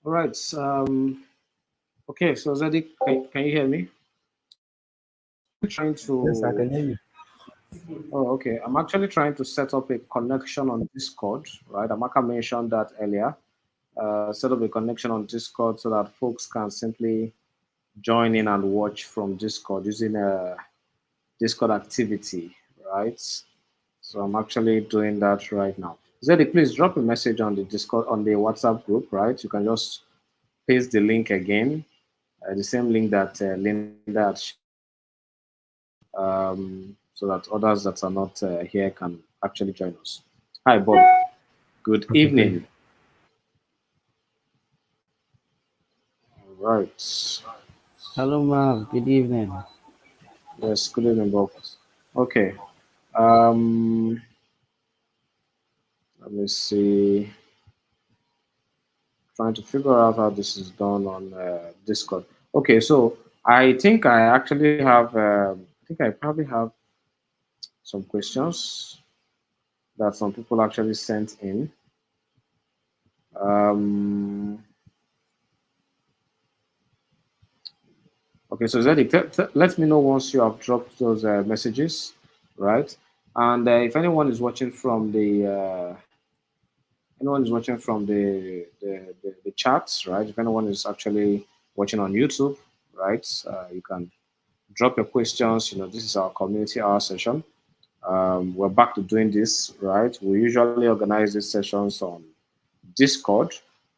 All right. Okay. So Zeddy, can you hear me? Trying Yes, I to. can hear you. Oh, okay. I'm actually trying to set up a connection on Discord. Right. Amaka mentioned that earlier. Set up a connection on Discord so that folks can simply join in and watch from Discord using a Discord activity. Right. So I'm actually doing that right now. Zeddy, please drop a message on the Discord on the WhatsApp group. Right. You can just paste the link again, the same link that Linda had shared, so that others that are not here can actually join us. Hi, Bob. Good Okay, thank you. evening. All right. Hello, Marv. Good evening. Yes, good evening, Bob. Okay. Um, Let me see. Trying to figure out how this is done on Discord. Okay, so I think I actually have. I think I probably have some questions that some people actually sent in. Um, okay, so Zeddy, let me know once you have dropped those messages, right? And if anyone is watching from the chats, right? If anyone is actually watching on YouTube, right? You can drop your questions. This is our community hour session. We're back to doing this, right? We usually organize these sessions on Discord,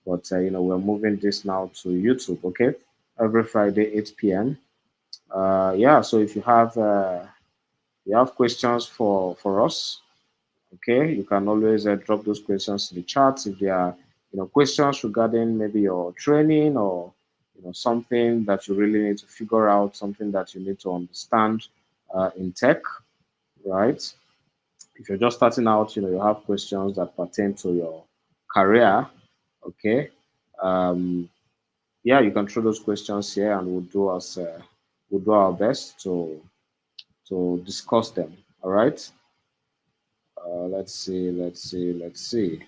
but we're moving this now to YouTube. Okay, every Friday 8 p.m. Yeah, so if you have questions for us, okay, you can always drop those questions in the chat. If there are questions regarding maybe your training or something that you really need to figure out, something that you need to understand in tech, right? If you're just starting out, you have questions that pertain to your career, okay. Um, yeah, you can throw those questions here, and we'll do our best to discuss them. All right. Let's see.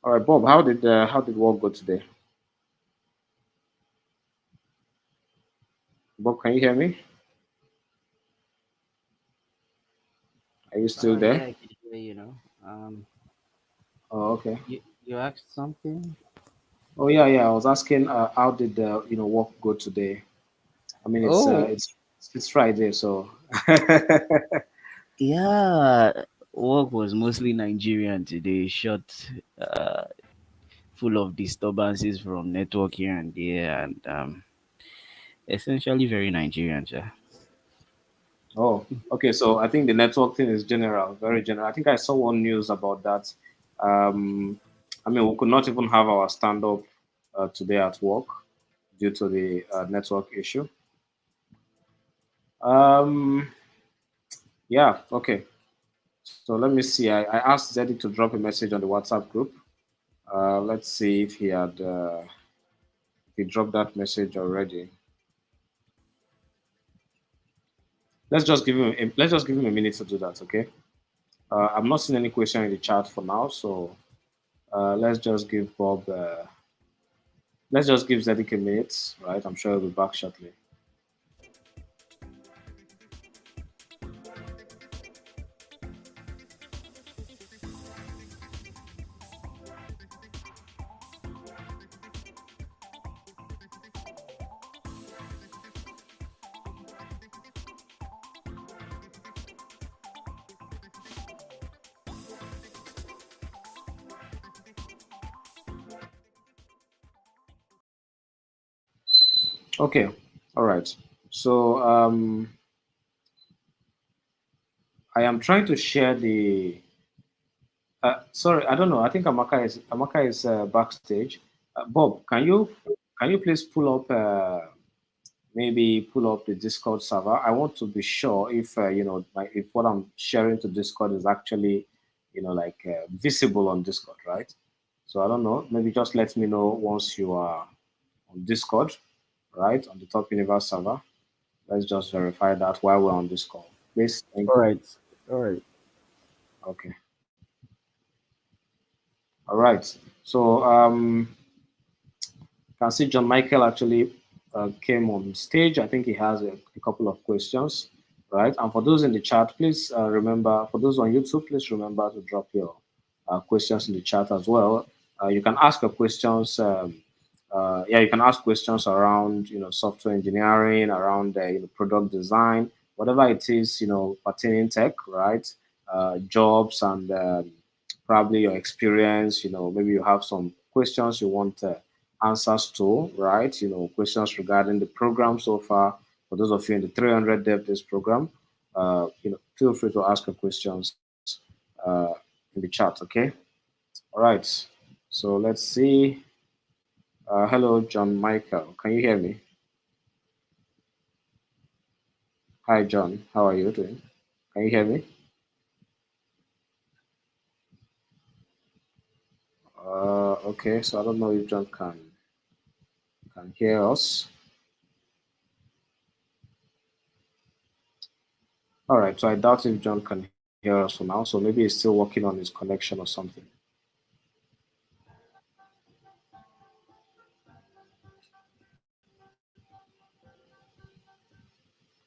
All right, Bob. How did work go today? Bob, can you hear me? Are you still Yeah, there? I can hear you know. Oh, okay. You asked something? Oh, yeah, yeah. I was asking, how did the work go today? I mean, Oh, it's Friday, so yeah. Work was mostly Nigerian today, short, uh, full of disturbances from network here and there, and essentially very Nigerian, yeah. oh, okay. So I think the network thing is general, very general. I think I saw one news about that. Um, I mean, we could not even have our stand up today at work due to the network issue. Um, yeah, okay. So let me see. I asked Zeddy to drop a message on the WhatsApp group. Let's see if he dropped that message already. Let's just give him a minute to do that. Okay. I'm not seeing any question in the chat for now, so let's just give Bob. Let's just give Zedek a minute, right? I'm sure he'll be back shortly. Okay. All right. So I am trying to share the. Sorry, I don't know. I think Amaka is backstage. Bob, can you please pull up the Discord server? I want to be sure if if what I'm sharing to Discord is actually like visible on Discord, right? So I don't know. Maybe just let me know once you are on Discord, right, on the Top Universe server. Let's just verify that while we're on this call, please. Thank All you. right, all right. Okay. All right. So can see John Michael actually came on stage. I think he has a couple of questions, right? And for those in the chat, please remember, for those on YouTube, please remember to drop your questions in the chat as well. You can ask your questions. Yeah, you can ask questions around, software engineering, around product design, whatever it is, pertaining tech, right? Jobs and probably your experience. Maybe you have some questions you want answers to, right? Questions regarding the program so far. For those of you in the 300 Dev Days program, feel free to ask your questions in the chat, okay? All right. So let's see. Hello, John Michael. Can you hear me? Hi, John. How are you doing? Can you hear me? Okay. So I don't know if John can hear us. All right. So I doubt if John can hear us for now. So maybe he's still working on his connection or something.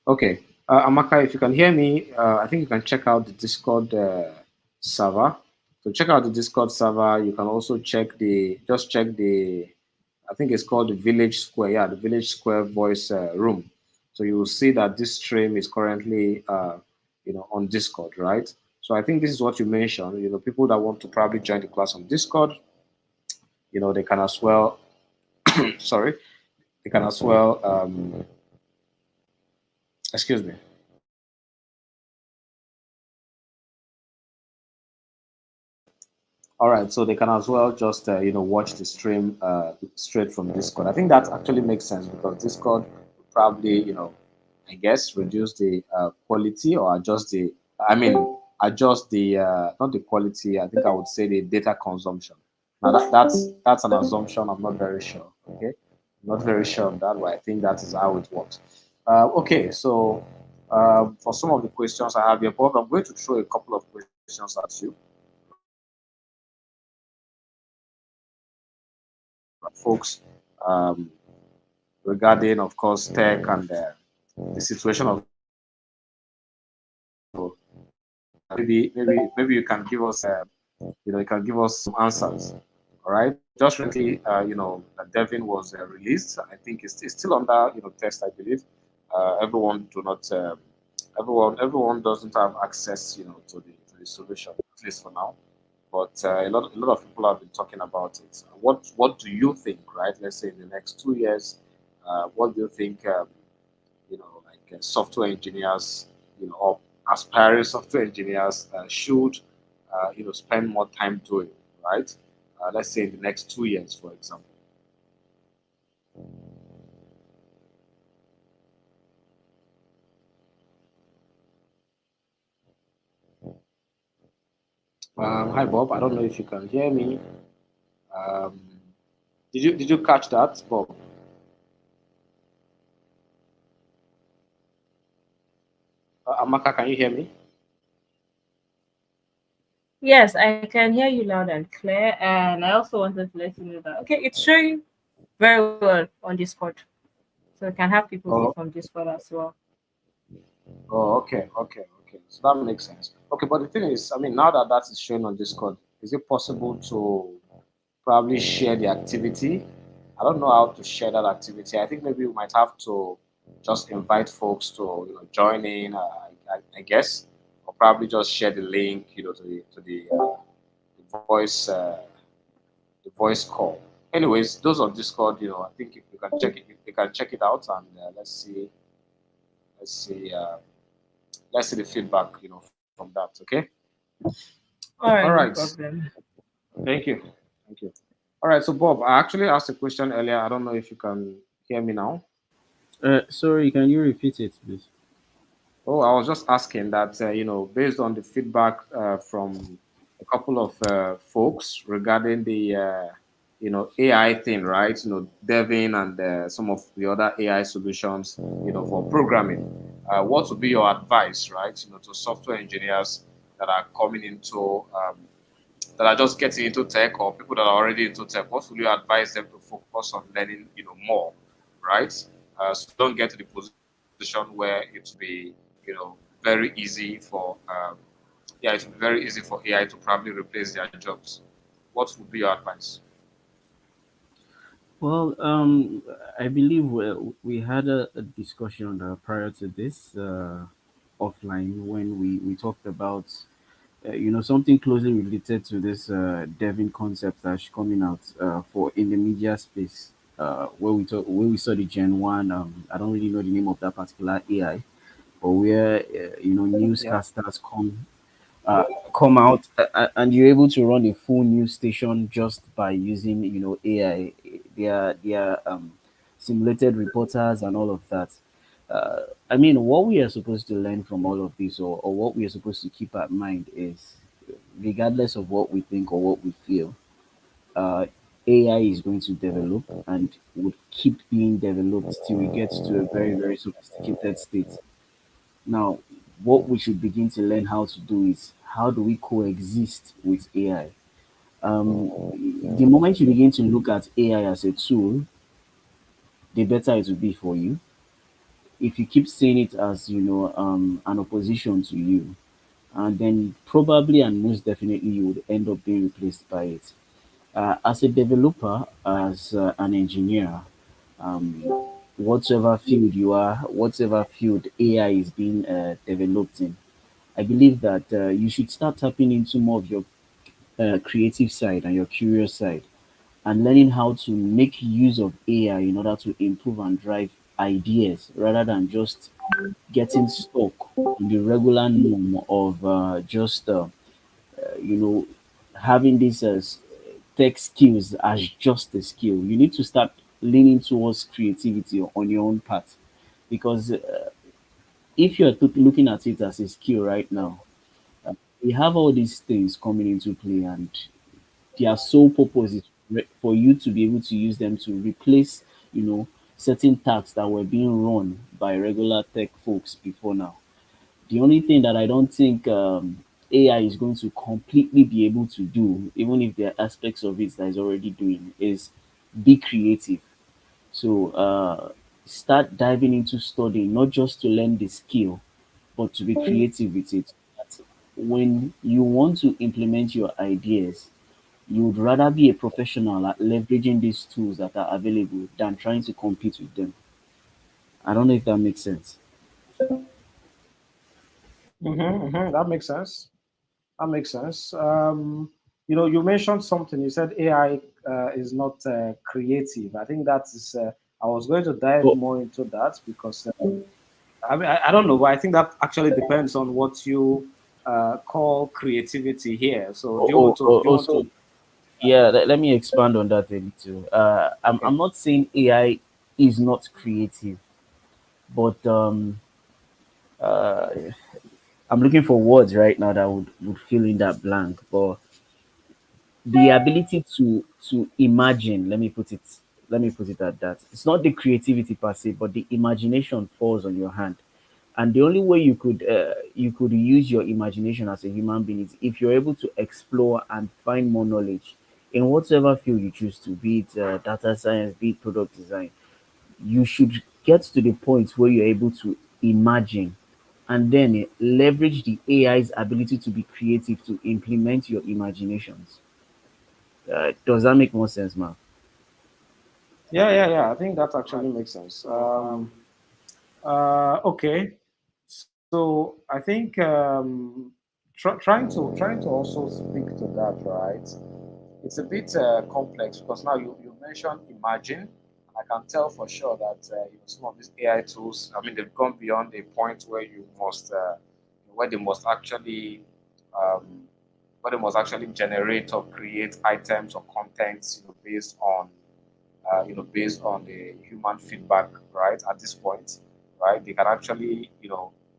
Okay. Amaka, if you can hear me, I think you can check out the Discord server. So check out the Discord server. You can also just check I think it's called the Village Square. Yeah, the Village Square voice room. So you will see that this stream is currently, on Discord, right? So I think this is what you mentioned. People that want to probably join the class on Discord, they can as well. Sorry, they can as well. Excuse me. All right, so they can as well just watch the stream straight from Discord. I think that actually makes sense because Discord will probably I guess reduce the quality or I mean adjust the not the quality. I think I would say the data consumption. Now that's an assumption. I'm not very sure. Okay, not very sure of that, but I think that is how it works. Okay, so for some of the questions I have here, Bob, I'm going to throw a couple of questions at you. Folks, um, regarding, of course, tech and the situation of people. Maybe you can give us, you can give us some answers. All right. Just recently, Devin was released. I think it's still under test. I believe everyone do not. Everyone doesn't have access, to the solution, at least for now. But a lot of people have been talking about it. What do you think, right? Let's say in the next 2 years, what do you think? Like software engineers, or aspiring software engineers should, spend more time doing, right? Let's say in the next 2 years, for example. Hi, Bob. I don't know if you can hear me. Um, did you catch that, Bob? Amaka, can you hear me? Yes, I can hear you loud and clear. And I also wanted to let you know that okay, it's showing very well on Discord. So we can have people view Oh, from Discord as well. oh, okay. So that makes sense. Okay, but the thing is, I mean, now that that is shown on Discord, is it possible to probably share the activity? I don't know how to share that activity. I think maybe we might have to just invite folks to join in. I guess, or probably just share the link, the voice call. Anyways, those on Discord, I think if you can check it, you can check it out, and let's see, let's see the feedback, from that. Okay. All All right, no right. problem. Thank you. Thank you. All right. So Bob, I actually asked a question earlier. I don't know if you can hear me now. Sorry, can you repeat it, please? Oh, I was just asking that, based on the feedback from a couple of folks regarding the, AI thing, right? Devin and some of the other AI solutions, for programming. What would be your advice, right? To software engineers that are coming into, that are just getting into tech or people that are already into tech? What would you advise them to focus on learning, more, right? So they don't get to the position where it will be, very easy for, yeah, it will be very easy for AI to probably replace their jobs. What would be your advice? Well, I believe we had a discussion prior to this offline when we talked about something closely related to this Devin concept that's coming out for in the media space. Where we saw the Gen One. I don't really know the name of that particular AI, but where Yeah. newscasters uh, come out and you're able to run a full news station just by using AI. They are simulated reporters and all of that. I mean, what we are supposed to learn from all of this, or what we are supposed to keep at mind is, regardless of what we think or what we feel, uh, AI is going to develop and would keep being developed till we get to a very, very sophisticated state. Now, what we should begin to learn how to do is, how do we coexist with AI? The moment you begin to look at AI as a tool, the better it will be for you. If you keep seeing it as an opposition to you, and then probably and most definitely you would end up being replaced by it. As a developer, as an engineer, um, whatever field you are, whatever field AI is being developed in, I believe that you should start tapping into more of your creative side and your curious side, and learning how to make use of AI in order to improve and drive ideas rather than just getting stuck in the regular norm of just you know having these tech skills as just a skill. You need to start leaning towards creativity on your own path, because if you're looking at it as a skill right now, we have all these things coming into play, and their sole purpose is for you to be able to use them to replace, you know, certain tasks that were being run by regular tech folks before now. The only thing that I don't think AI is going to completely be able to do, even if there are aspects of it that is already doing, is be creative. So start diving into studying, not just to learn the skill, but to be creative with it. That when you want to implement your ideas, you would rather be a professional at leveraging these tools that are available than trying to compete with them. I don't know if that makes sense. That makes sense. That makes sense. You mentioned something. You said AI is not creative. I think that is. I was going to dive But more into that because I mean I don't know, but I think that actually depends on what you call creativity here. So do you want to? Do you want also, to? yeah, let me expand on that a little. I'm Okay. not saying AI is not creative, but uh, I'm looking for words right now that would fill in that blank. But the ability to imagine, let me put it at that. It's not the creativity per se, but the imagination falls on your hand. And the only way you could use your imagination as a human being is if you're able to explore and find more knowledge in whatever field you choose to, be it data science, be it product design. You should get to the point where you're able to imagine, and then leverage the AI's ability to be creative to implement your imaginations. Does that make more sense, man? Yeah. I think that actually makes sense. Okay. So I think trying to also speak to that, right? It's a bit complex because now you mentioned Imagine. I can tell for sure that some of these AI tools, I mean, they've gone beyond a point where you must, where they must actually, um, where they must actually generate or create items or contents, based on the human feedback, right? At this point, right? They can actually,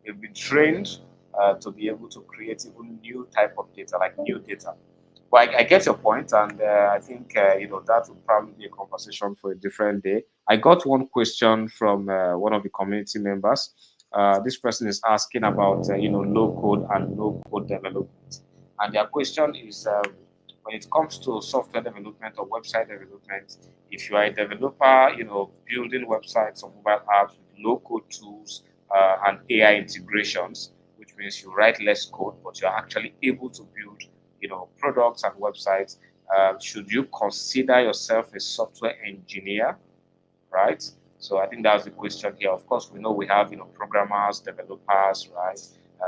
they've been trained to be able to create even new type of data, like new data. But I get your point, and I think that would probably be a conversation for a different day. I got one question from one of the community members. This person is asking about low code and no code development, and their question is, when it comes to software development or website development, if you are a developer, building websites or mobile apps with low-code tools and AI integrations, which means you write less code, but you're actually able to build, products and websites. Should you consider yourself a software engineer, right? So I think that's the question here. Of course, we know we have, programmers, developers, right?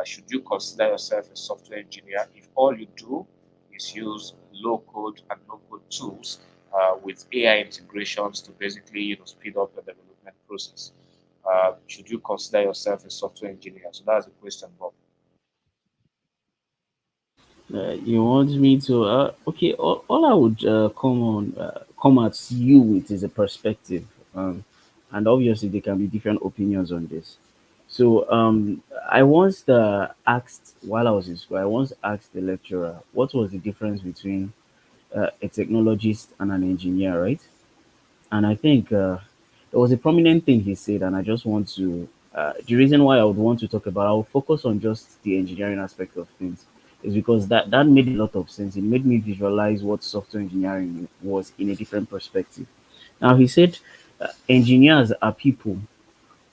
Should you consider yourself a software engineer if all you do is use low code and no code tools with AI integrations to basically, speed up the development process? Should you consider yourself a software engineer? So that's the question, Bob. You want me to? Okay, all I would come at you with is a perspective, and obviously there can be different opinions on this. So, I once asked while I was in school, I once asked the lecturer what was the difference between a technologist and an engineer, right? And I think there was a prominent thing he said, and I just want to. The reason why I would want to talk about, I'll focus on just the engineering aspect of things, is because that made a lot of sense. It made me visualize what software engineering was in a different perspective. Now he said, engineers are people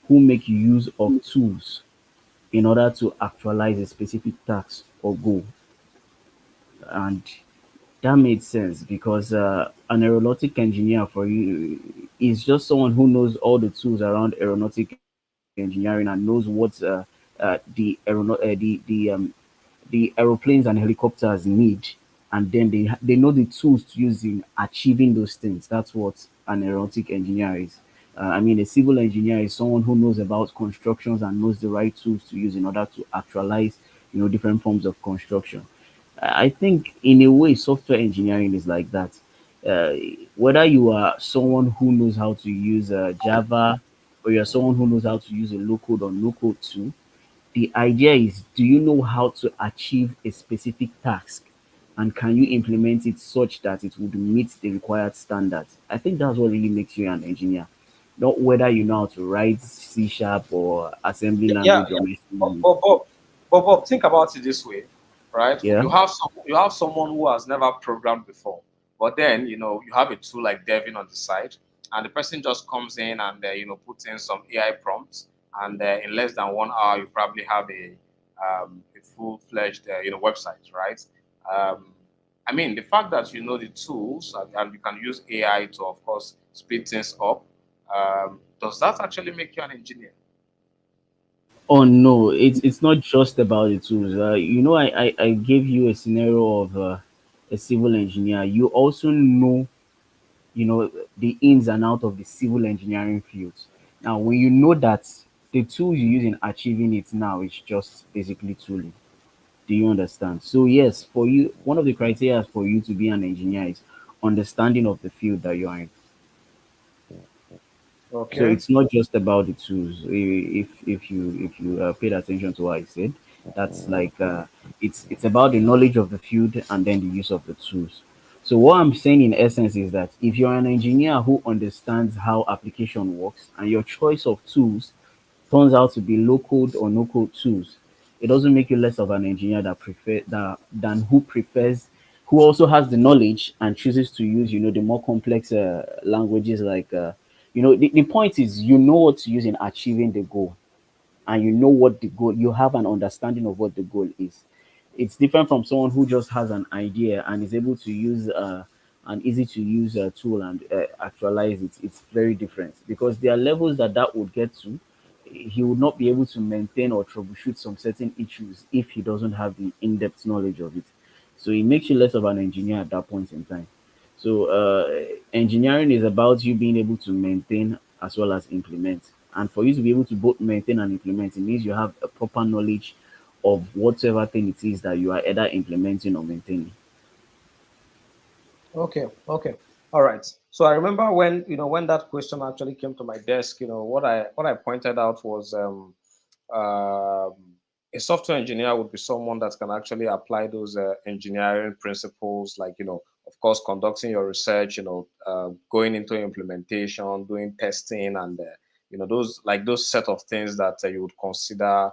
who make use of tools in order to actualize a specific task or goal, and that made sense because an aeronautic engineer for you is just someone who knows all the tools around aeronautic engineering and knows what the aeroplanes and helicopters need, and then they know the tools to use in achieving those things. That's what an aeronautic engineer is. I mean, a civil engineer is someone who knows about constructions and knows the right tools to use in order to actualize, different forms of construction. I think in a way, software engineering is like that. Uh, Whether you are someone who knows how to use Java, or you're someone who knows how to use a low code or no code tool, the idea is, do you know how to achieve a specific task? And can you implement it such that it would meet the required standards? I think that's what really makes you an engineer. Not whether you know how to write C sharp or assembly Yeah, language or yeah. machine But, language. but, but, but think about it this way, right? Yeah. You have someone who has never programmed before, but then you have a tool like Devin on the side, and the person just comes in and puts in some AI prompts, and in less than 1 hour you probably have a full-fledged website, right? Um, I mean, the fact that you know the tools and you can use AI to, of course, speed things up, does that actually make you an engineer? Oh no, it's not just about the tools. I gave you a scenario of a civil engineer. You also know, the ins and out of the civil engineering field. Now, when you know that, the tools you use in achieving it now is just basically tooling. Do you understand? So yes, for you, one of the criteria for you to be an engineer is understanding of the field that you are in. So Okay. it's not just about the tools. If you paid attention to what I said, that's like it's about the knowledge of the field and then the use of the tools. So what I'm saying in essence is that if you're an engineer who understands how application works and your choice of tools turns out to be low code or no code tools, it doesn't make you less of an engineer than who also has the knowledge and chooses to use the more complex languages like the point is you know what to use in achieving the goal, and you know what the goal, you have an understanding of what the goal is. It's different from someone who just has an idea and is able to use an easy to use tool and actualize it. It's very different because there are levels that would get to. He would not be able to maintain or troubleshoot some certain issues if he doesn't have the in-depth knowledge of it. So it makes you less of an engineer at that point in time. So engineering is about you being able to maintain as well as implement. And for you to be able to both maintain and implement, it means you have a proper knowledge of whatever thing it is that you are either implementing or maintaining. Okay, okay. All right. So I remember when that question actually came to my desk, what I pointed out was um, a software engineer would be someone that can actually apply those engineering principles, like of course, conducting your research, going into implementation, doing testing, and those set of things that you would consider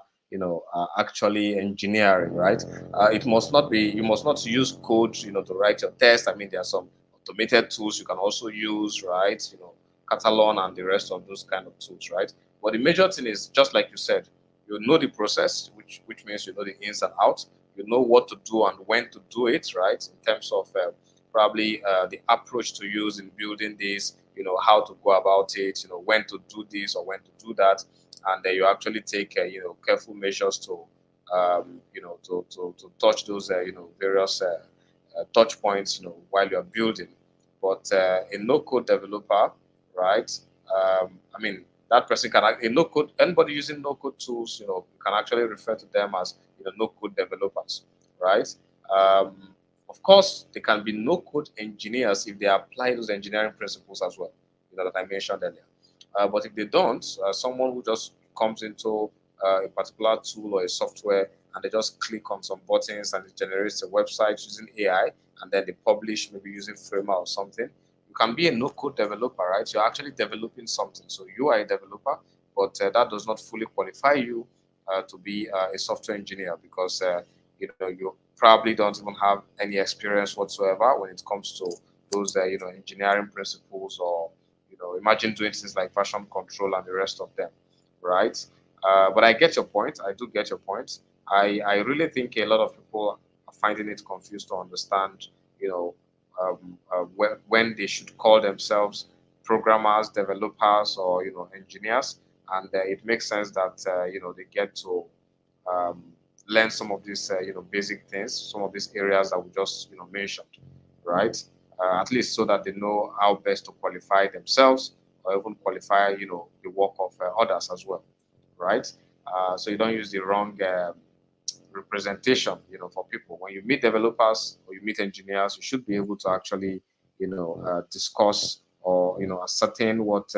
actually engineering, right? It must not be, you must not use code, to write your test. I mean, there are some automated tools you can also use, right? Catalan and the rest of those kind of tools, right? But the major thing is, just like you said, you know the process, which means you know the ins and outs. You know what to do and when to do it, right? In terms of probably the approach to use in building this, how to go about it, when to do this or when to do that, and then you actually take careful measures to to touch those various touch points while you're building. But a no code developer, right? I mean, that person can a no code, anybody using no code tools, can actually refer to them as no code developers, right? um, of course, they can be no code engineers if they apply those engineering principles as well, that I mentioned earlier. But if they don't, someone who just comes into a particular tool or a software and they just click on some buttons and it generates a website using AI, and then they publish maybe using Framer or something. You can be a no code developer, right? You're actually developing something. So you are a developer, but that does not fully qualify you to be a software engineer, because you probably don't even have any experience whatsoever when it comes to those engineering principles, or imagine doing things like version control and the rest of them, right? But I get your point. I do get your point. I really think a lot of people are finding it confused to understand, you know, when they should call themselves programmers, developers, or engineers, and it makes sense that they get to um, learn some of these basic things, some of these areas that we just mentioned, right? At least so that they know how best to qualify themselves, or even qualify the work of others as well, right? So you don't use the wrong representation, for people. When you meet developers or you meet engineers, you should be able to actually, discuss, or ascertain what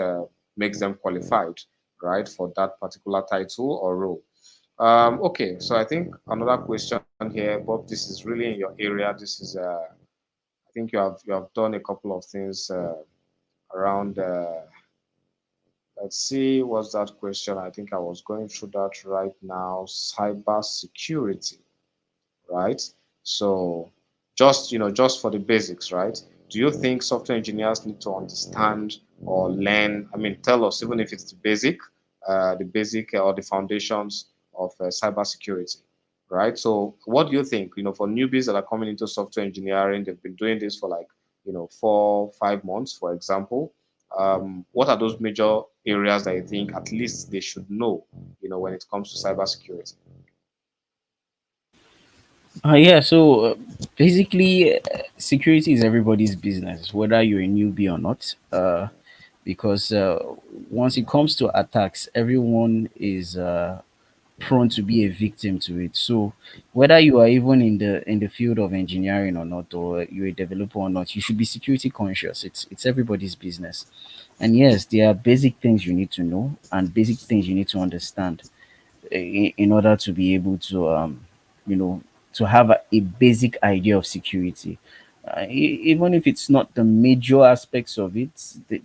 makes them qualified, right, for that particular title or role. Okay, so I think another question here, Bob. This is really in your area. This is, I think you have done a couple of things around. Let's see, what's that question? I think I was going through that right now. Cyber security, right? So, just for the basics, right? Do you think software engineers need to understand or learn? I mean, tell us, even if it's the basic or the foundations of cybersecurity, right? So, what do you think? For newbies that are coming into software engineering, they've been doing this for like 4 5 months, for example. What are those major areas that you think at least they should know? When it comes to cybersecurity. Yeah, so basically, security is everybody's business, whether you're a newbie or not. Because once it comes to attacks, everyone is prone to be a victim to it. So whether you are even in the field of engineering or not, or you're a developer or not, you should be security conscious. It's everybody's business. And yes, there are basic things you need to know and basic things you need to understand in order to be able to you know to have a basic idea of security, even if it's not the major aspects of it,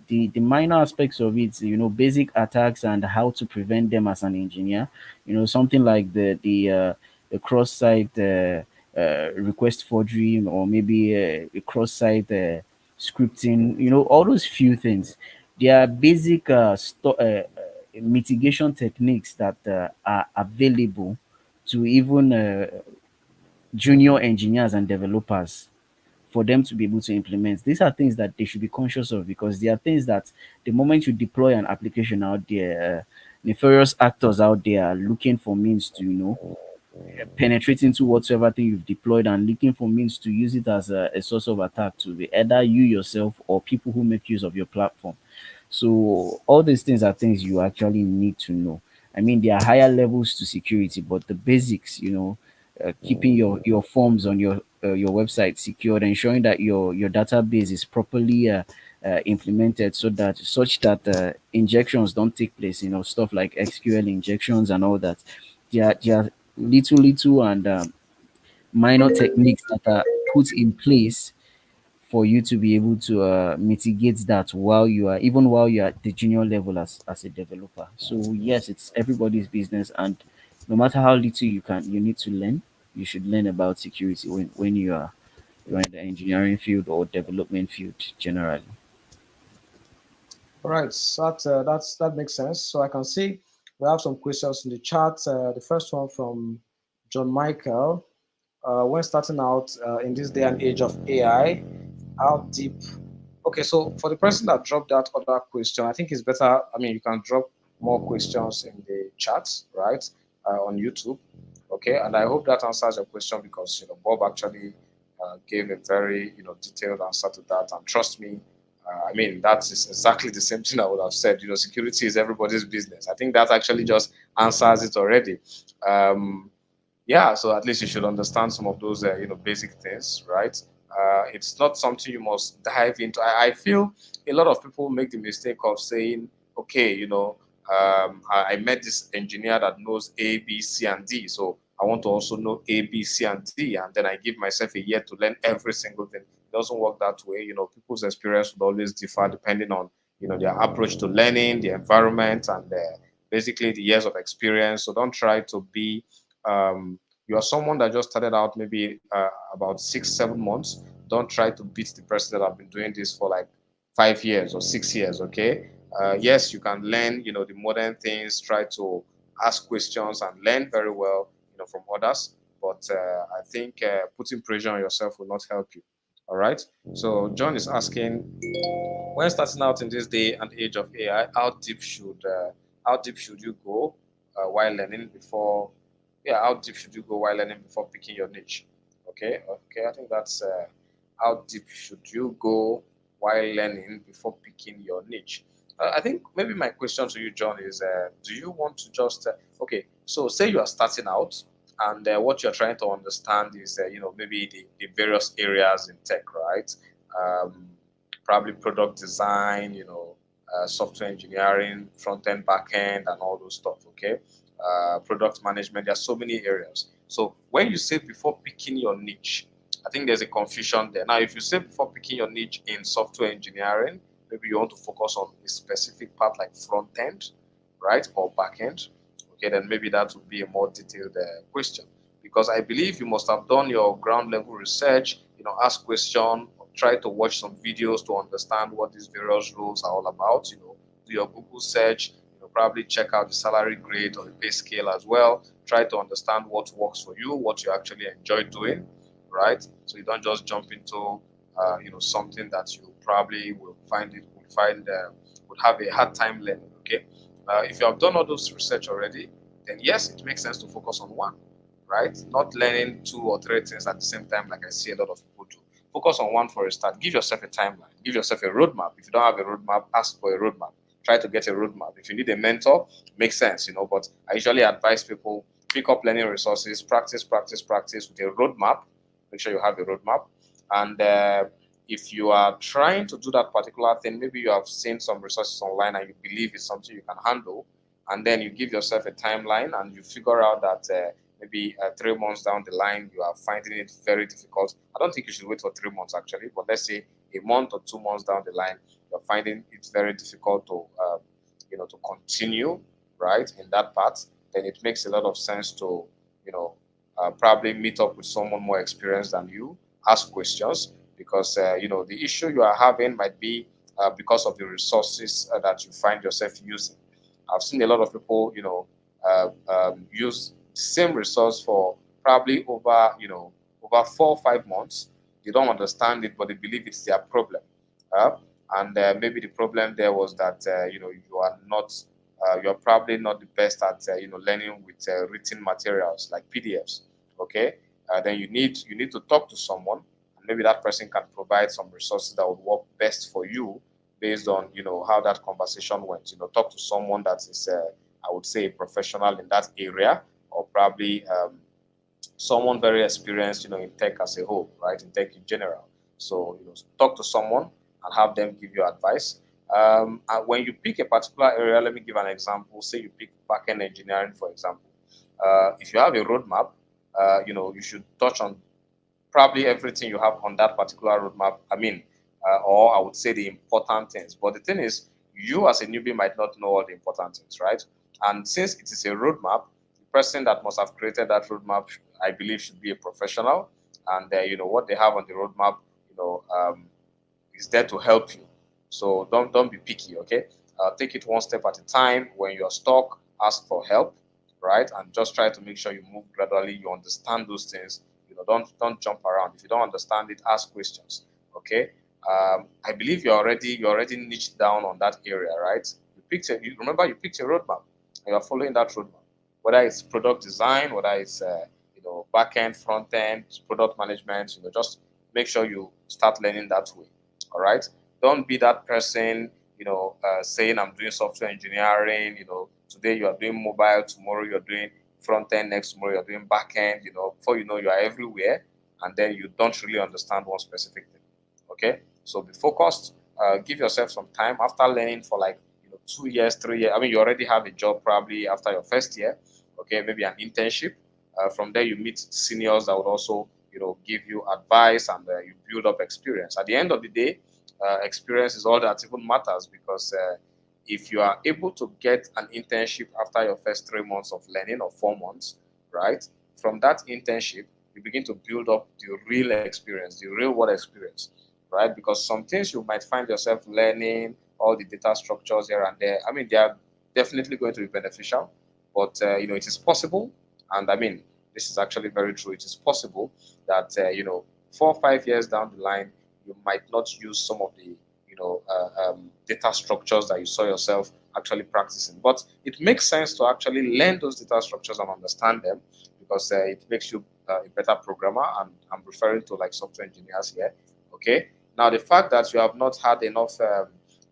the minor aspects of it, basic attacks and how to prevent them as an engineer, something like the cross-site request forgery, or maybe a cross-site scripting, all those few things. There are basic mitigation techniques that are available to even junior engineers and developers for them to be able to implement. These are things that they should be conscious of, because they are things that the moment you deploy an application out there, nefarious actors out there are looking for means to, penetrate into whatsoever thing you've deployed and looking for means to use it as a source of attack to be either you yourself or people who make use of your platform. So all these things are things you actually need to know. I mean, there are higher levels to security, but the basics, keeping your forms on your website secured, ensuring that your database is properly implemented, so that such that injections don't take place. Stuff like SQL injections and all that. There are little and minor techniques that are put in place for you to be able to mitigate that while you are at the junior level as a developer. So yes, it's everybody's business, and no matter how little you need to learn, you should learn about security when you're in the engineering field or development field generally. All right, so that makes sense. So I can see we have some questions in the chat. The first one from John Michael. When starting out in this day and age of AI, how deep? Okay, so for the person that dropped that other question, I think it's better. I mean, you can drop more questions in the chat, right, on YouTube. Okay, and I hope that answers your question because Bob actually gave a very detailed answer to that, and trust me, I mean that is exactly the same thing I would have said. Security is everybody's business. I think that actually just answers it already. Um, yeah, so at least you should understand some of those basic things, right? It's not something you must dive into. I feel a lot of people make the mistake of saying, okay, I met this engineer that knows A, B, C, and D, so I want to also know A, B, C, and D, and then I give myself a year to learn every single thing. It doesn't work that way. People's experience would always differ depending on their approach to learning, the environment, and basically the years of experience. So don't try to be you are someone that just started out maybe about 6 7 months. Don't try to beat the person that have been doing this for like 5 years or 6 years. Okay. Yes, you can learn the modern things, try to ask questions and learn very well from others, but I think putting pressure on yourself will not help you. All right. So John is asking, when starting out in this day and age of AI, how deep should you go while learning before? Yeah, how deep should you go while learning before picking your niche? Okay, okay. I think that's how deep should you go while learning before picking your niche. I think maybe my question to you, John, is: do you want to just okay? So say you are starting out, and what you're trying to understand is maybe the various areas in tech, right? Um, Probably product design, software engineering, front end, back end, and all those stuff. Okay, product management. There are so many areas. So when you say before picking your niche, I think there's a confusion there. Now, if you say before picking your niche in software engineering, maybe you want to focus on a specific part like front end, right, or back end. Okay, then maybe that would be a more detailed question, because I believe you must have done your ground level research. Ask question, try to watch some videos to understand what these various roles are all about. Do your Google search. Probably check out the salary grade or the pay scale as well. Try to understand what works for you, what you actually enjoy doing, right? So you don't just jump into something that you probably would have a hard time learning. Okay, if you have done all those research already, then yes, it makes sense to focus on one, right? Not learning two or three things at the same time, like I see a lot of people do. Focus on one for a start. Give yourself a timeline. Give yourself a roadmap. If you don't have a roadmap, ask for a roadmap. Try to get a roadmap. If you need a mentor, makes sense. But I usually advise people pick up learning resources, practice, practice, practice with a roadmap. Make sure you have a roadmap. And if you are trying to do that particular thing, maybe you have seen some resources online and you believe it's something you can handle, and then you give yourself a timeline and you figure out that maybe 3 months down the line you are finding it very difficult. I don't think you should wait for 3 months actually, but let's say a month or 2 months down the line you're finding it very difficult to to continue right in that part. Then it makes a lot of sense to you know probably meet up with someone more experienced than you, ask questions, because the issue you are having might be because of the resources that you find yourself using. I've seen a lot of people, use the same resource for probably over 4 or 5 months. They don't understand it, but they believe it's their problem. Uh, and maybe the problem there was that you're probably not the best at learning with written materials like PDFs. Okay, then you need to talk to someone, and maybe that person can provide some resources that would work best for you based on how that conversation went. Talk to someone that is I would say a professional in that area, or probably someone very experienced in tech as a whole, right, in tech in general. So talk to someone and have them give you advice. And when you pick a particular area, let me give an example. Say you pick backend engineering, for example. If you have a roadmap, you should touch on probably everything you have on that particular roadmap. I mean, or I would say the important things. But the thing is, you as a newbie might not know all the important things, right? And since it is a roadmap, the person that must have created that roadmap, I believe, should be a professional, and what they have on the roadmap, is there to help you. So don't be picky, okay? Take it one step at a time. When you're stuck, ask for help, right? And just try to make sure you move gradually. You understand those things. Don't jump around. If you don't understand it, ask questions, okay? I believe you already niched down on that area, right? You picked a roadmap, and you're following that roadmap. Whether it's product design, whether it's back end, front end, product management, just make sure you start learning that way. All right. Don't be that person, saying I'm doing software engineering. Today you are doing mobile, tomorrow you're doing front end, next tomorrow you're doing back end. Before you know, you are everywhere, and then you don't really understand one specific thing. Okay. So be focused. Give yourself some time after learning for like 2 years, 3 years. I mean, you already have a job probably after your first year. Okay, maybe an internship. From there, you meet seniors that would also give you advice, and you build up experience. At the end of the day, experience is all that even matters, because if you are able to get an internship after your first 3 months of learning, or 4 months, right? From that internship, you begin to build up the real experience, the real world experience, right? Because some things you might find yourself learning, all the data structures here and there. I mean, they are definitely going to be beneficial, but it is possible, and I mean, this is actually very true. It is possible that 4 or 5 years down the line, you might not use some of the data structures that you saw yourself actually practicing. But it makes sense to actually learn those data structures and understand them, because it makes you a better programmer. And I'm referring to like software engineers here. Okay. Now, the fact that you have not had enough,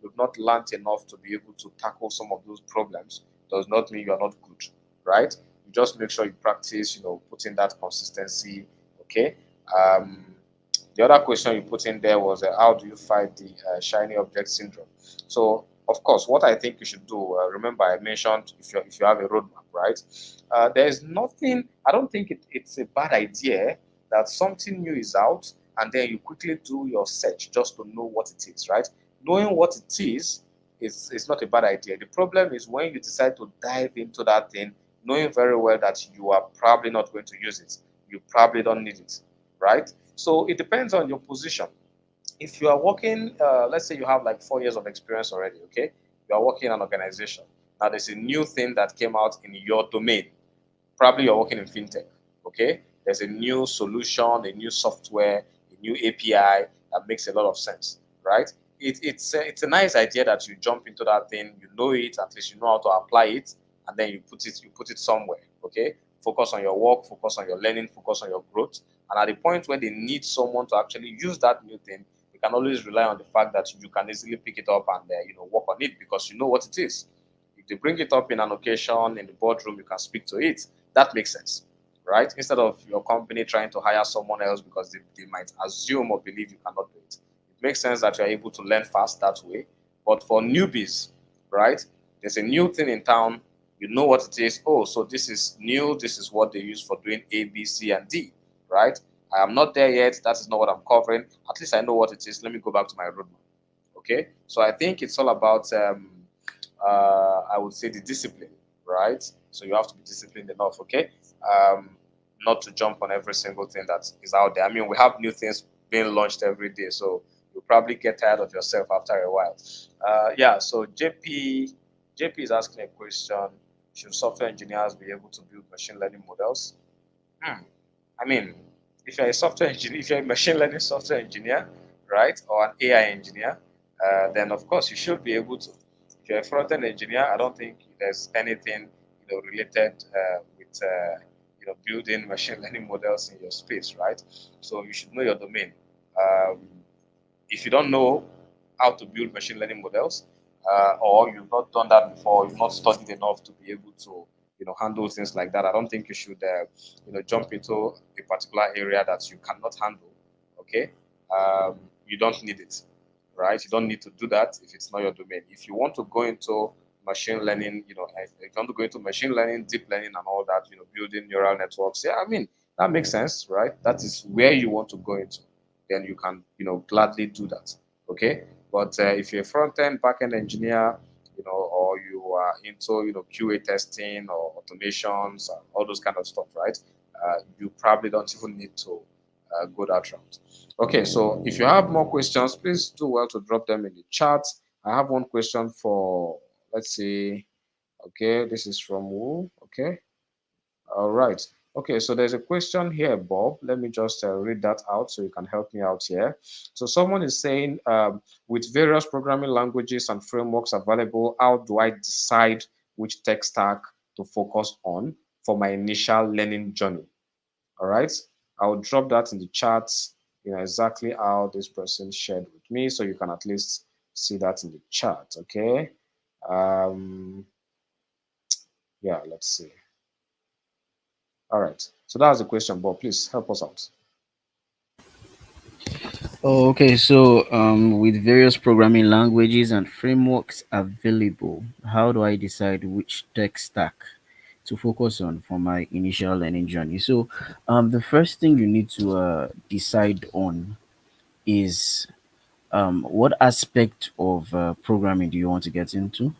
you've not learned enough to be able to tackle some of those problems, does not mean you are not good, right? You just make sure you practice, put in that consistency. Okay. Um, the other question you put in there was, how do you fight the shiny object syndrome? So, of course, what I think you should do, remember I mentioned, if you have a roadmap, right? There's nothing, I don't think it's a bad idea that something new is out, and then you quickly do your search just to know what it is, right? Knowing what it is not a bad idea. The problem is when you decide to dive into that thing, knowing very well that you are probably not going to use it. You probably don't need it, right? So it depends on your position. If you are working, let's say you have like 4 years of experience already, okay? You are working in an organization. Now there's a new thing that came out in your domain. Probably you're working in fintech, okay? There's a new solution, a new software, a new API that makes a lot of sense, right? It's a nice idea that you jump into that thing, you know it, at least you know how to apply it, and then you put it somewhere, okay? Focus on your work, focus on your learning, focus on your growth. And at the point where they need someone to actually use that new thing, you can always rely on the fact that you can easily pick it up and work on it, because you know what it is. If they bring it up in an occasion in the boardroom, you can speak to it. That makes sense, right? Instead of your company trying to hire someone else because they might assume or believe you cannot do it. It makes sense that you're able to learn fast that way. But for newbies, right, there's a new thing in town. You know what it is. Oh, so this is new. This is what they use for doing A, B, C, and D, right? I am not there yet. That is not what I'm covering. At least I know what it is. Let me go back to my roadmap. Okay. So I think it's all about, I would say, the discipline, right? So you have to be disciplined enough, okay? Not to jump on every single thing that is out there. I mean, we have new things being launched every day, so you'll probably get tired of yourself after a while. Yeah. So JP is asking a question: should software engineers be able to build machine learning models? I mean, if you're a software engineer, if you're a machine learning software engineer, right, or an AI engineer, then of course you should be able to. If you're a front-end engineer, I don't think there's anything related with building machine learning models in your space, right? So you should know your domain. Um, if you don't know how to build machine learning models, or you've not done that before, you've not studied enough to be able to handle things like that, I don't think you should jump into a particular area that you cannot handle. Okay. You don't need it, right? You don't need to do that if it's not your domain. If you want to go into machine learning, if you want to go into machine learning, deep learning, and all that, building neural networks, yeah, I mean, that makes sense, right? That is where you want to go into. Then you can gladly do that. Okay. But if you're a front end, back end engineer, or you are into, QA testing or automations and all those kind of stuff, right? You probably don't even need to go that route. Okay, so if you have more questions, please do well to drop them in the chat. I have one question for, let's see. Okay, this is from who? Okay, all right. Okay, so there's a question here, Bob. Let me just read that out so you can help me out here. So someone is saying, with various programming languages and frameworks available, how do I decide which tech stack to focus on for my initial learning journey? All right, I'll drop that in the chat, exactly how this person shared with me, so you can at least see that in the chat. Okay. Yeah, let's see. All right. So that's the question, Bob. Please help us out. Oh, okay. So, with various programming languages and frameworks available, how do I decide which tech stack to focus on for my initial learning journey? So, the first thing you need to decide on is what aspect of programming do you want to get into?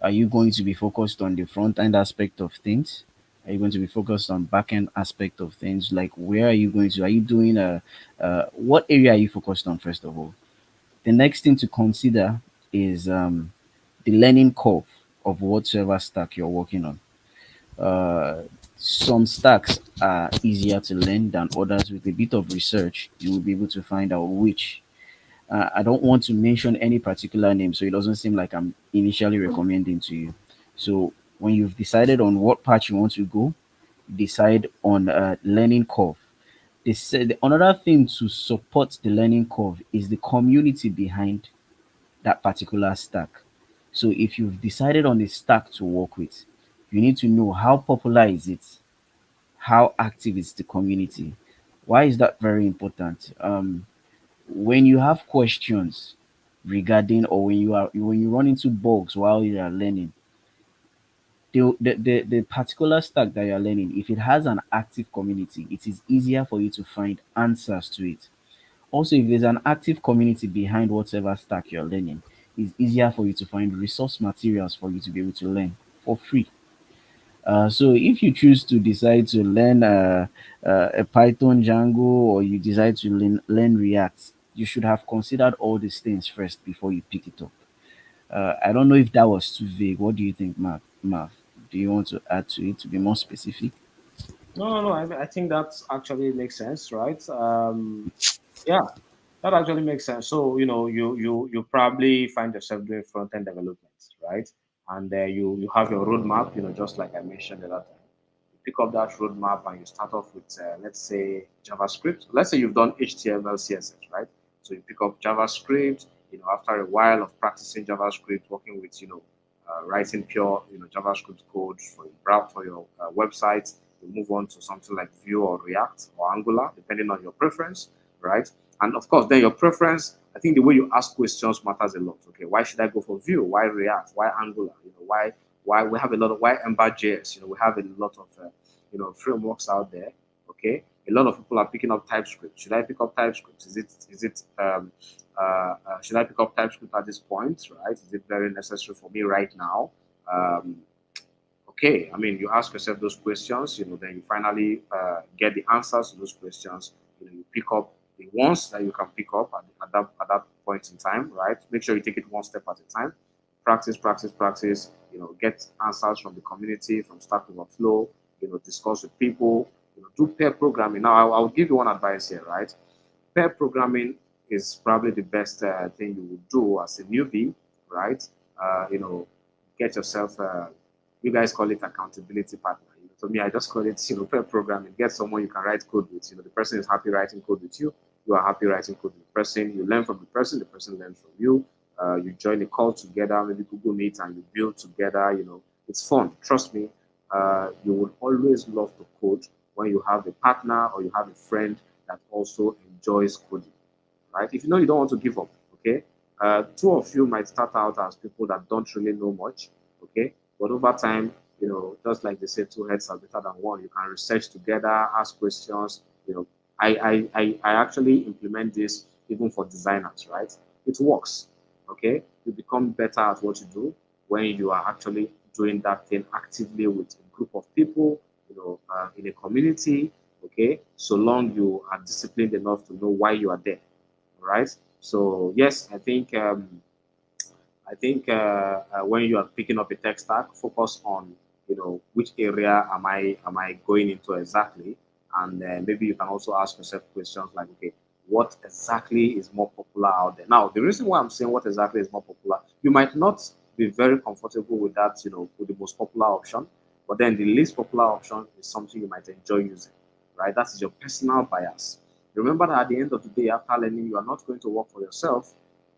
Are you going to be focused on the front end aspect of things? Are you going to be focused on back end aspect of things? Like, where are you going to? Are you doing what area are you focused on, first of all? The next thing to consider is the learning curve of whatsoever stack you're working on. Uh, some stacks are easier to learn than others. With a bit of research, you will be able to find out which. I don't want to mention any particular name, so it doesn't seem like I'm initially recommending to you. So when you've decided on what path you want to go, decide on learning curve. They said another thing to support the learning curve is the community behind that particular stack. So if you've decided on a stack to work with, you need to know how popular is it, how active is the community. Why is that very important? When you have questions regarding, or when you run into bugs while you are learning, the particular stack that you're learning, if it has an active community, it is easier for you to find answers to it. Also, if there's an active community behind whatever stack you're learning, it's easier for you to find resource materials for you to be able to learn for free. So if you choose to decide to learn a Python Django, or you decide to learn React, you should have considered all these things first before you pick it up. I don't know if that was too vague. What do you think, Mark? Mark, do you want to add to it to be more specific? No, no, no. I think that actually makes sense, right? Yeah, that actually makes sense. So, you probably find yourself doing front end development, right? And you have your roadmap, just like I mentioned the other time. You pick up that roadmap and you start off with, let's say, JavaScript. Let's say you've done HTML, CSS, right? So you pick up JavaScript, after a while of practicing JavaScript, working with, writing pure, JavaScript code for your website, you move on to something like Vue or React or Angular, depending on your preference, right? And of course, then your preference, I think the way you ask questions matters a lot. Okay, why should I go for Vue? Why React? Why Angular? Why we have a lot of why Ember.js? We have a lot of frameworks out there. Okay, a lot of people are picking up TypeScript. Should I pick up TypeScript? Should I pick up TypeScript at this point? Right? Is it very necessary for me right now? Um, okay, I mean, you ask yourself those questions, then you finally get the answers to those questions. You pick up the ones that you can pick up at that point in time, right? Make sure you take it one step at a time. Practice, practice, practice. Get answers from the community, from Stack Overflow. Discuss with people. Do pair programming. Now, I'll give you one advice here, right? Pair programming is probably the best thing you would do as a newbie, right? Get yourself. You guys call it accountability partner. To me, I just call it, pair programming. Get someone you can write code with. The person is happy writing code with you. You are happy writing code with the person. You learn from the person learns from you. You join a call together, maybe Google Meet, and you build together. It's fun. Trust me. You will always love to code when you have a partner or you have a friend that also enjoys coding, right? If you don't want to give up, okay? Two of you might start out as people that don't really know much, okay? But over time, just like they say, two heads are better than one. You can research together, ask questions. I actually implement this even for designers, right? It works, okay? You become better at what you do. when you are actually doing that thing actively with a group of people, in a community. Okay, so long you are disciplined enough to know why you are there. All right. So yes, I think when you are picking up a tech stack, focus on which area am I going into exactly, and maybe you can also ask yourself questions like, okay, what exactly is more popular out there? Now, the reason why I'm saying what exactly is more popular, you might not be very comfortable with that, with the most popular option, but then the least popular option is something you might enjoy using, right? That is your personal bias. Remember that at the end of the day, after learning, you are not going to work for yourself,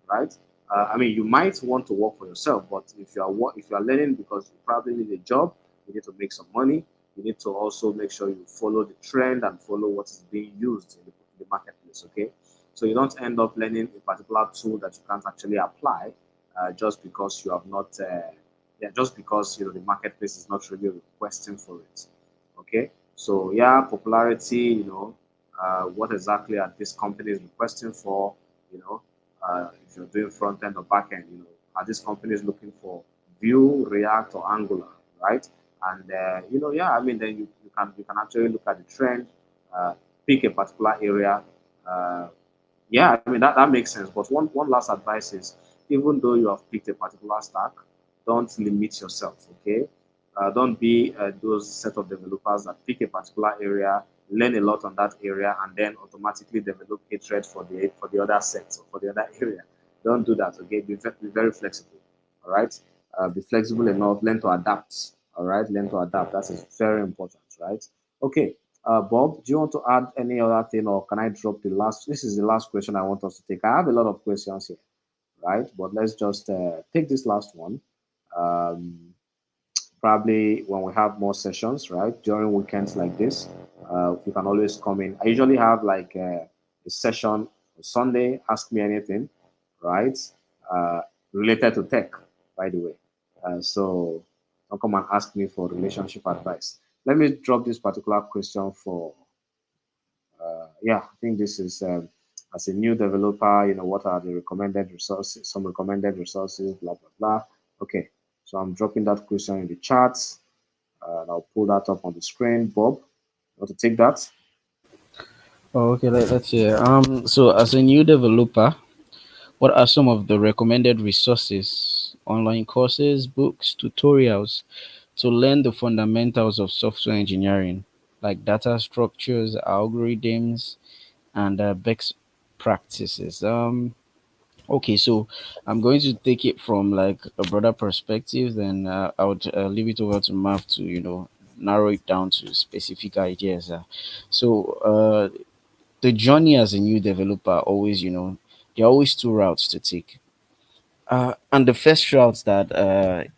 right? I mean, you might want to work for yourself, but if you are learning because you probably need a job, you need to make some money. You need to also make sure you follow the trend and follow what is being used in the marketplace. Okay, so you don't end up learning a particular tool that you can't actually apply just because you have not. Yeah, just because the marketplace is not really requesting for it. Okay, so yeah, popularity. What exactly are these companies requesting for? You know, if you're doing front end or back end, are these companies looking for Vue, React, or Angular, right? And yeah, I mean, then you can actually look at the trend, uh, pick a particular area. Uh, yeah, I mean that makes sense. But one last advice is, even though you have picked a particular stack, don't limit yourself. Okay, don't be those set of developers that pick a particular area, learn a lot on that area, and then automatically develop hatred for the other set or for the other area. Don't do that. Okay, be very flexible. All right, be flexible enough. Learn to adapt. All right, learn to adapt. That is very important. Right. Okay. Bob, do you want to add any other thing, or can I drop the last? This is the last question I want us to take. I have a lot of questions here, right? But let's just take this last one. Um, Probably when we have more sessions, right? During weekends like this, you can always come in. I usually have like a session on Sunday, ask me anything, right? Uh, Related to tech, by the way. So don't come and ask me for relationship advice. Let me drop this particular question for, yeah, I think this is as a new developer, what are the recommended resources, some recommended resources, blah, blah, blah. Okay, so I'm dropping that question in the chat. And I'll pull that up on the screen. Bob, you want to take that? Oh, okay, let's hear. So as a new developer, what are some of the recommended resources, online courses, books, tutorials to learn the fundamentals of software engineering, like data structures, algorithms, and best practices? Okay, so I'm going to take it from like a broader perspective. Then I would leave it over to Mav to narrow it down to specific ideas. The journey as a new developer always there are always two routes to take. And the first route that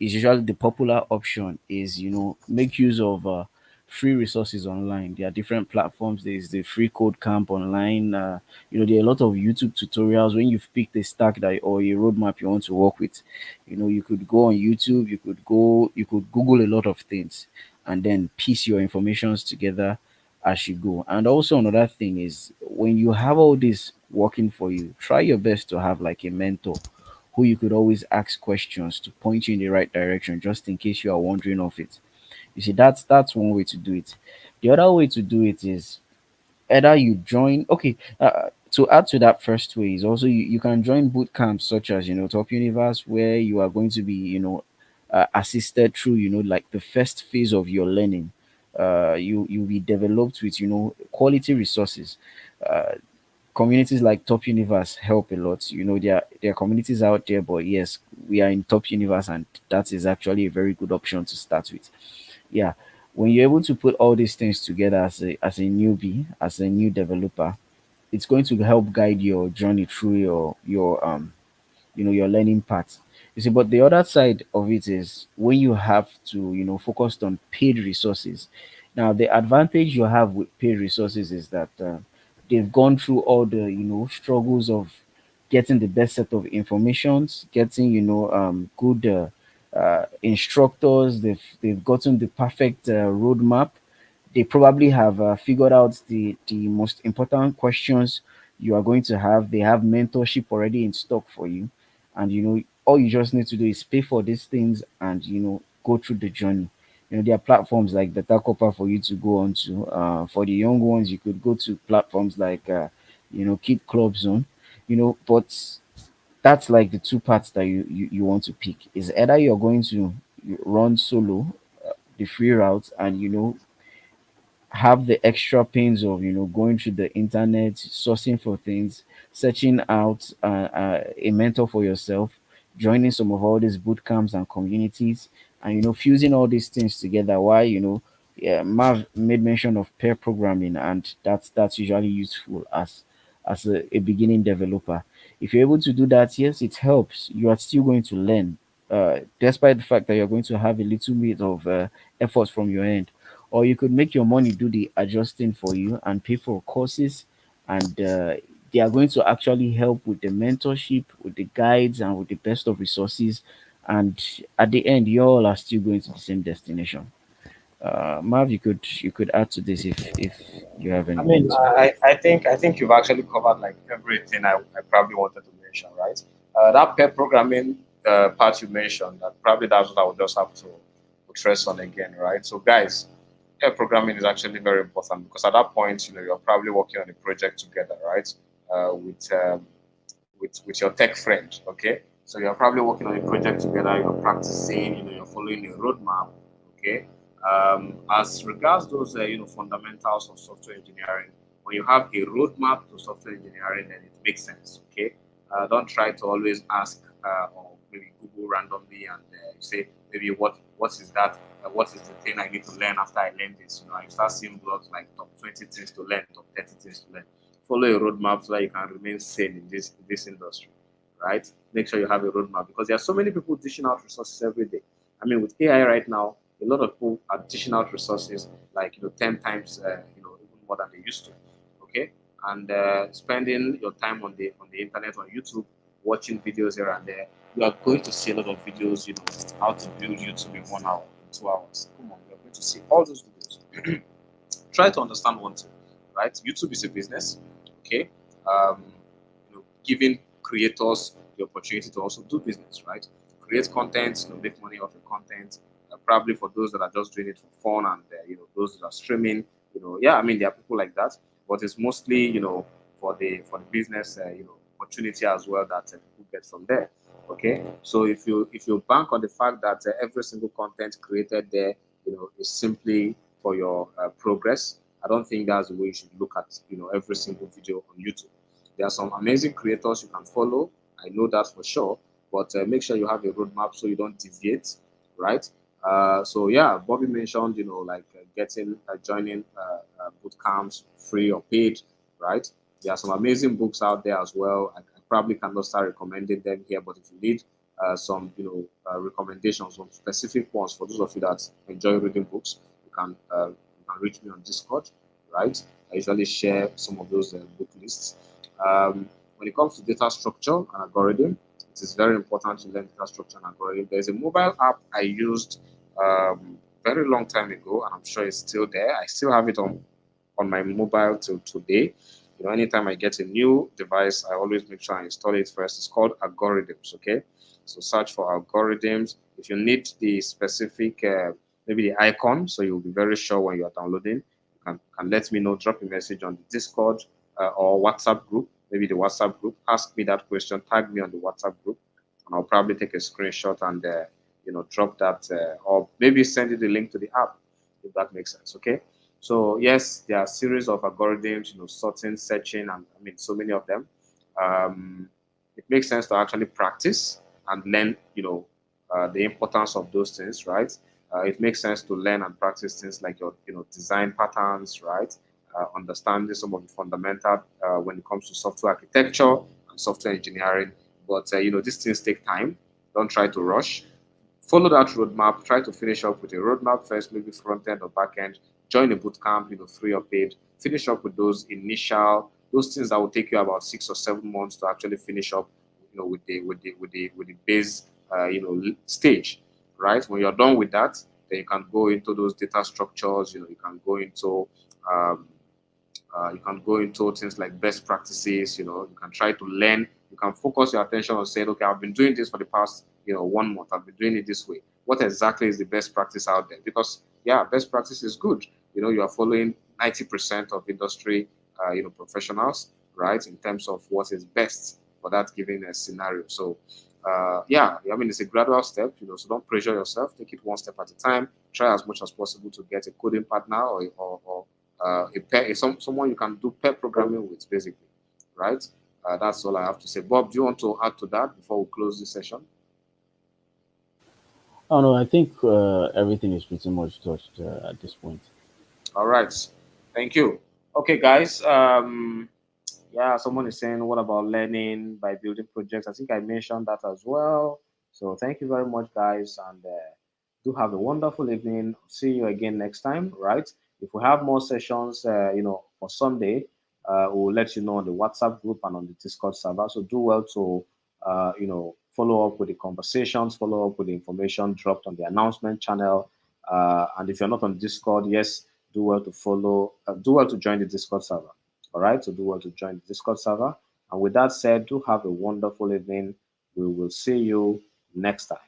is usually the popular option is, make use of free resources online. There are different platforms. There's the free code camp online. There are a lot of YouTube tutorials. When you've picked a stack that or a roadmap you want to work with, you could go on YouTube. You could Google a lot of things, and then piece your informations together as you go. And also another thing is, when you have all this working for you, try your best to have like a mentor who you could always ask questions to point you in the right direction, just in case you are wondering of it. You see, that's one way to do it. The other way to do it is either you join. Okay, to add to that first way is also you can join boot camps such as Top Universe, where you are going to be assisted through like the first phase of your learning. You'll be developed with quality resources. Uh, Communities like Top Universe help a lot. There are communities out there, but yes, we are in Top Universe, and that is actually a very good option to start with. Yeah, when you're able to put all these things together as a newbie, as a new developer, it's going to help guide your journey through your learning path. You see, but the other side of it is when you have to focus on paid resources. Now the advantage you have with paid resources is that they've gone through all the struggles of getting the best set of informations, getting good instructors. They've gotten the perfect roadmap. They probably have figured out the most important questions you are going to have. They have mentorship already in stock for you, and all you just need to do is pay for these things and go through the journey. There are platforms like the Takopa for you to go on to. For the young ones, you could go to platforms like Kid Club Zone. But that's like the two parts that you want to pick. Is either you're going to run solo, the free route, and have the extra pains of going through the internet, sourcing for things, searching out a mentor for yourself, joining some of all these boot camps and communities, and fusing all these things together. Why yeah, Mav made mention of pair programming, and that's usually useful as a beginning developer. If you're able to do that, yes, it helps. You are still going to learn, despite the fact that you're going to have a little bit of effort from your end. Or you could make your money do the adjusting for you and pay for courses, and they are going to actually help with the mentorship, with the guides, and with the best of resources. And at the end, you all are still going to the same destination. Marv, you could add to this if you have I anything mean, to. I think you've actually covered like everything I probably wanted to mention, right? That pair programming part you mentioned, that probably that's what I would just have to stress on again, right? So, guys, pair programming is actually very important because at that point, you're probably working on a project together, right? With your tech friend, okay? So you're probably working on a project together. You're practicing, you're following a roadmap, okay? As regards those fundamentals of software engineering, when you have a roadmap to software engineering, then it makes sense. Okay, don't try to always ask or maybe Google randomly and you say maybe what is that? What is the thing I need to learn after I learn this? You start seeing blogs like top 20 things to learn, top 30 things to learn. Follow a roadmap so that you can remain sane in this industry, right? Make sure you have a roadmap because there are so many people dishing out resources every day. I mean, with AI right now, a lot of people are dishing out resources like 10 times even more than they used to. Okay, and spending your time on the internet on YouTube watching videos here and there, you are going to see a lot of videos. How to build YouTube in 1 hour, 2 hours. Come on, you're going to see all those videos. Try to understand one thing, right? YouTube is a business. Okay, um, giving creators the opportunity to also do business, right? Create content, make money off your content. Probably for those that are just doing it for fun and those that are streaming, yeah, I mean there are people like that, but it's mostly for the business opportunity as well that people get from there. Okay, so if you bank on the fact that every single content created there, is simply for your progress, I don't think that's the way you should look at every single video on YouTube. There are some amazing creators you can follow. I know that for sure. But make sure you have a roadmap so you don't deviate, right? So yeah, Bobby mentioned, like joining boot camps, free or paid, right? There are some amazing books out there as well. I probably cannot start recommending them here, but if you need some, recommendations on specific ones for those of you that enjoy reading books, you can reach me on Discord, right? I usually share some of those book lists. When it comes to data structure and algorithm, it is very important to learn data structure and algorithm. There's a mobile app I used very long time ago, and I'm sure it's still there. I still have it on my mobile till today. Anytime I get a new device, I always make sure I install it first. It's called Algorithms. Okay, so search for Algorithms. If you need the specific, maybe the icon, so you'll be very sure when you are downloading. You can let me know. Drop a message on the Discord or WhatsApp group, maybe the WhatsApp group. Ask me that question. Tag me on the WhatsApp group, and I'll probably take a screenshot and drop that, or maybe send you the link to the app if that makes sense. Okay. So yes, there are a series of algorithms, sorting, searching, and I mean so many of them. It makes sense to actually practice and learn, the importance of those things, right? It makes sense to learn and practice things like your, design patterns, right? Understanding some of the fundamental when it comes to software architecture and software engineering. But these things take time. Don't try to rush. Follow that roadmap. Try to finish up with a roadmap first, maybe front end or back end. Join a boot camp, free or paid. Finish up with those things that will take you about 6 or 7 months to actually finish up, with the base, stage, right? When you're done with that, then you can go into those data structures. Um, you can go into things like best practices. You can try to learn You can focus your attention on saying, okay, I've been doing this for the past, 1 month. I've been doing it this way. What exactly is the best practice out there? Because yeah, best practice is good. You are following 90% of industry, professionals, right? In terms of what is best for that given scenario. So, yeah, I mean, it's a gradual step, so don't pressure yourself. Take it one step at a time. Try as much as possible to get a coding partner or a pair, someone you can do pair programming with, basically, right? That's all I have to say. Bob, do you want to add to that before we close this session? Oh no, I think everything is pretty much touched at this point. All right. Thank you. Okay, guys. Yeah, someone is saying, what about learning by building projects? I think I mentioned that as well. So thank you very much, guys, and do have a wonderful evening. See you again next time, right? If we have more sessions, for Sunday, we'll let you know on the WhatsApp group and on the Discord server. So do well to, follow up with the conversations, follow up with the information dropped on the announcement channel. And if you're not on Discord, yes, do well to join the Discord server. All right, so do well to join the Discord server. And with that said, do have a wonderful evening. We will see you next time.